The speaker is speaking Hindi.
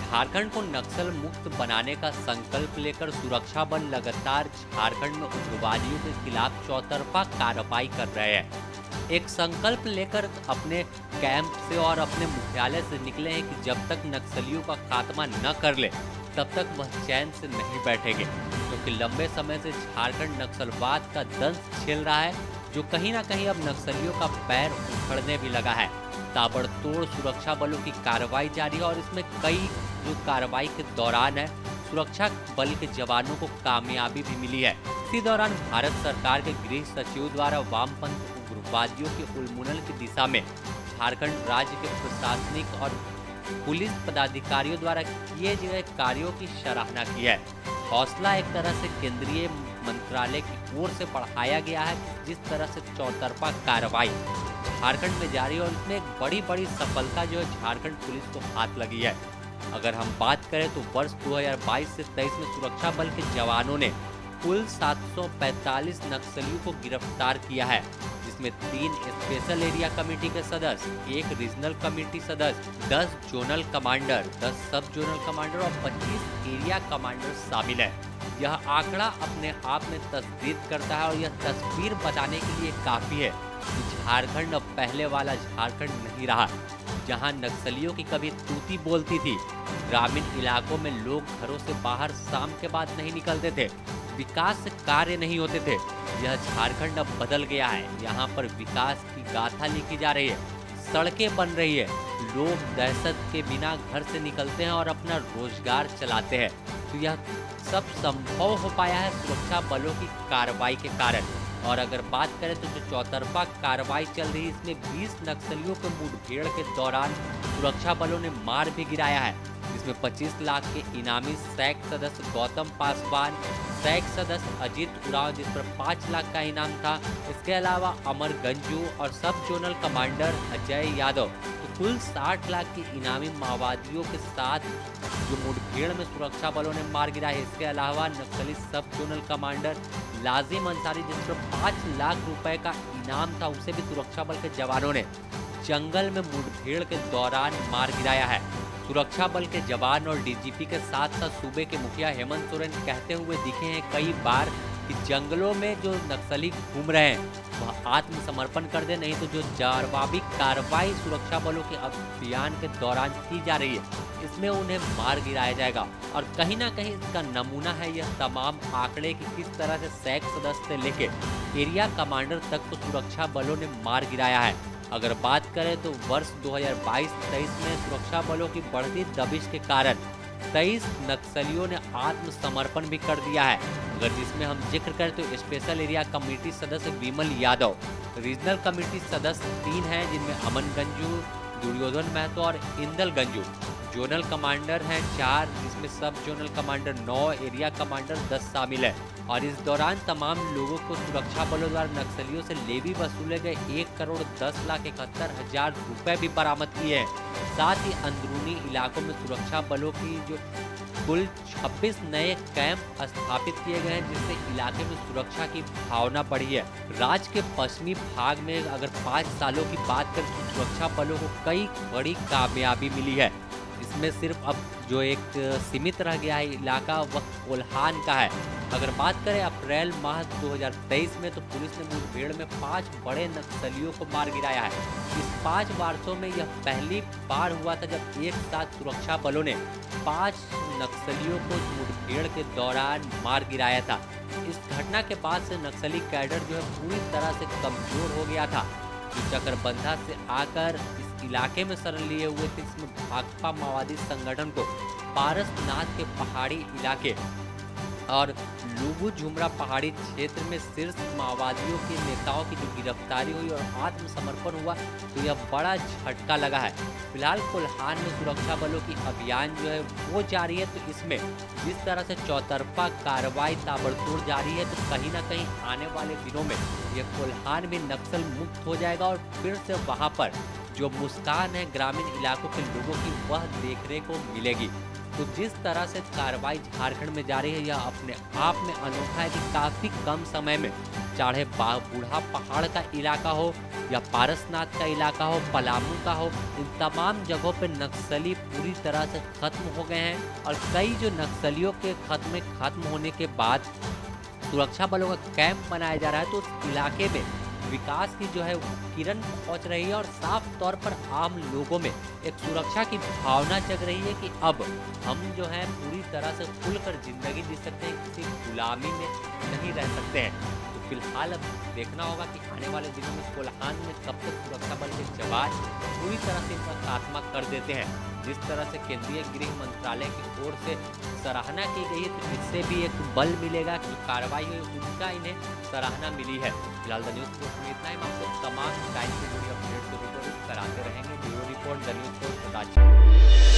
झारखंड को नक्सल मुक्त बनाने का संकल्प लेकर सुरक्षा बल लगातार झारखंड में उग्रवादियों के खिलाफ चौतरफा कार्रवाई कर रहे हैं। एक संकल्प लेकर अपने कैंप से और अपने मुख्यालय से निकले हैं कि जब तक नक्सलियों का खात्मा न कर ले तब तक वह चैन से नहीं बैठेंगे, क्योंकि लंबे समय से झारखंड नक्सलवाद का दंश झेल रहा है, जो कहीं ना कहीं अब नक्सलियों का पैर उखड़ने भी लगा है। ताबड़तोड़ सुरक्षा बलों की कार्रवाई जारी है और इसमें कई जो कार्रवाई के दौरान है सुरक्षा बल के जवानों को कामयाबी भी मिली है। इसी दौरान भारत सरकार के गृह सचिव द्वारा वामपंथ उग्रवादियों के उन्मूलन की दिशा में झारखंड राज्य के प्रशासनिक और पुलिस पदाधिकारियों द्वारा किए गए कार्यों की सराहना की है। हौसला एक तरह से केंद्रीय मंत्रालय की ओर से बढ़ाया गया है। जिस तरह से चौतरफा कार्रवाई झारखंड में जारी है और इसमें एक बड़ी सफलता जो है झारखंड पुलिस को हाथ लगी है। अगर हम बात करें तो वर्ष 2022 से 23 में सुरक्षा बल के जवानों ने कुल 745 नक्सलियों को गिरफ्तार किया है, जिसमें 3 स्पेशल एरिया कमेटी के सदस्य, 1 रीजनल कमेटी सदस्य, 10 जोनल कमांडर, 10 सब जोनल कमांडर और 25 एरिया कमांडर शामिल है। यह आंकड़ा अपने आप में तस्दीक करता है और यह तस्वीर बताने के लिए काफी है कि झारखंड अब पहले वाला झारखंड नहीं रहा, जहां नक्सलियों की कभी तूती बोलती थी। ग्रामीण इलाकों में लोग घरों से बाहर शाम के बाद नहीं निकलते थे, विकास से कार्य नहीं होते थे। यह झारखंड अब बदल गया है। यहाँ पर विकास की गाथा लिखी जा रही है, सड़कें बन रही है, लोग दहशत के बिना घर से निकलते हैं और अपना रोजगार चलाते हैं। तो यह सब संभव हो पाया है सुरक्षा बलों की कार्रवाई के कारण। और अगर बात करें तो जो चौतरफा कार्रवाई चल रही है, इसमें 20 नक्सलियों के मुठभेड़ के दौरान सुरक्षा बलों ने मार भी गिराया है, जिसमें 25 लाख के इनामी सैक सदस्य गौतम पासवान, सैक सदस्य अजीत उरांव जिस पर 5 लाख का इनाम था, इसके अलावा अमर गंजू और सब जोनल कमांडर अजय यादव। तो कुल 60 लाख के इनामी माओवादियों के साथ जो मुठभेड़ में सुरक्षा बलों ने मार गिराया है। इसके अलावा नक्सली सब जोनल कमांडर लाजिम अंसारी जिस पर 5 लाख रुपए का इनाम था, उसे भी सुरक्षा बल के जवानों ने जंगल में मुठभेड़ के दौरान मार गिराया है। सुरक्षा बल के जवान और डीजीपी के साथ साथ सूबे के मुखिया हेमंत सोरेन कहते हुए दिखे हैं कई बार कि जंगलों में जो नक्सली घूम रहे हैं वह आत्मसमर्पण कर दे, नहीं तो जो जवाबी कार्रवाई सुरक्षा बलों के अभियान के दौरान की जा रही है इसमें उन्हें मार गिराया जाएगा। और कहीं ना कहीं इसका नमूना है यह तमाम आंकड़े कि किस तरह से सैक सदस्य से लेके एरिया कमांडर तक को सुरक्षा बलों ने मार गिराया है। अगर बात करें तो वर्ष 2022-23 में सुरक्षा बलों की बढ़ती दबिश के कारण 23 नक्सलियों ने आत्मसमर्पण भी कर दिया है। अगर जिसमें हम जिक्र करें तो स्पेशल एरिया कमेटी सदस्य विमल यादव, रीजनल कमेटी सदस्य 3 हैं जिनमें अमन गंजू, दुर्योधन महतो और इंदल गंजू, जोनल कमांडर हैं 4 जिसमेम सब जोनल कमांडर 9, एरिया कमांडर 10 शामिल है। और इस दौरान तमाम लोगों को सुरक्षा बलों द्वारा नक्सलियों से लेवी वसूले गए 1,10,71,000 रुपए भी बरामद किए हैं। साथ ही अंदरूनी इलाकों में सुरक्षा बलों की जो कुल 26 नए कैंप स्थापित किए गए हैं, जिससे इलाके में सुरक्षा की भावना बढ़ी है। राज्य के पश्चिमी भाग में अगर 5 सालों की बात करें तो सुरक्षा बलों को कई बड़ी कामयाबी मिली है। इसमें सिर्फ अब जो एक सीमित रह गया है इलाका वह कोल्हान का है। अगर बात करें अप्रैल माह 2023 में तो पुलिस ने मुठभेड़ में 5 बड़े नक्सलियों को मार गिराया है। इस 5 वर्षों में यह पहली बार हुआ था जब एक साथ सुरक्षा बलों ने 5 नक्सलियों को मुठभेड़ के दौरान मार गिराया था। इस घटना के बाद से नक्सली कैडर जो है पूरी तरह से कमजोर हो गया था, जो चकरबंधा से आकर इस इलाके में शरण लिए हुए थे। इसमें भाकपा माओवादी संगठन को पारसनाथ के पहाड़ी इलाके और लुबू झुमरा पहाड़ी क्षेत्र में शीर्ष माओवादियों के नेताओं की जो गिरफ्तारी हुई और आत्मसमर्पण हुआ तो यह बड़ा झटका लगा है। फिलहाल कोल्हान में सुरक्षा बलों की अभियान जो है वो जारी है। तो इसमें जिस तरह से चौतरफा कार्रवाई ताबड़तोड़ जारी है तो कहीं ना कहीं आने वाले दिनों में यह कोल्हान भी नक्सल मुक्त हो जाएगा और फिर से वहाँ पर जो मुस्कान है ग्रामीण इलाकों के लोगों की वह देखने को मिलेगी। तो जिस तरह से कार्रवाई झारखंड में जारी है, यह अपने आप में अनोखा है कि काफी कम समय में चाहे बूढ़ा पहाड़ का इलाका हो या पारसनाथ का इलाका हो, पलामू का हो, इन तमाम जगहों पे नक्सली पूरी तरह से खत्म हो गए हैं। और कई जो नक्सलियों के खत्म होने के बाद सुरक्षा बलों का कैंप बनाया जा रहा है, तो उस इलाके में विकास की जो है किरण पहुंच रही है और साफ तौर पर आम लोगों में एक सुरक्षा की भावना जग रही है कि अब हम जो है पूरी तरह से खुलकर जिंदगी जी सकते हैं, किसी गुलामी में नहीं रह सकते हैं। तो फिलहाल अब देखना होगा कि आने वाले दिनों में कोल्हान में कब तक सुरक्षा बल के जवान पूरी तरह से इनका खात्मा कर देते हैं। जिस तरह से केंद्रीय गृह मंत्रालय की ओर से सराहना की गई है, तो इससे भी एक बल मिलेगा कि कार्रवाई हुई, उनका इन्हें सराहना मिली है। फिलहाल द न्यूज़ पोस्ट में इतना ही। हम आपको तमाम टाइम से जुड़ी अपडेट को रूबरू कराते रहेंगे। Bureau report the news post.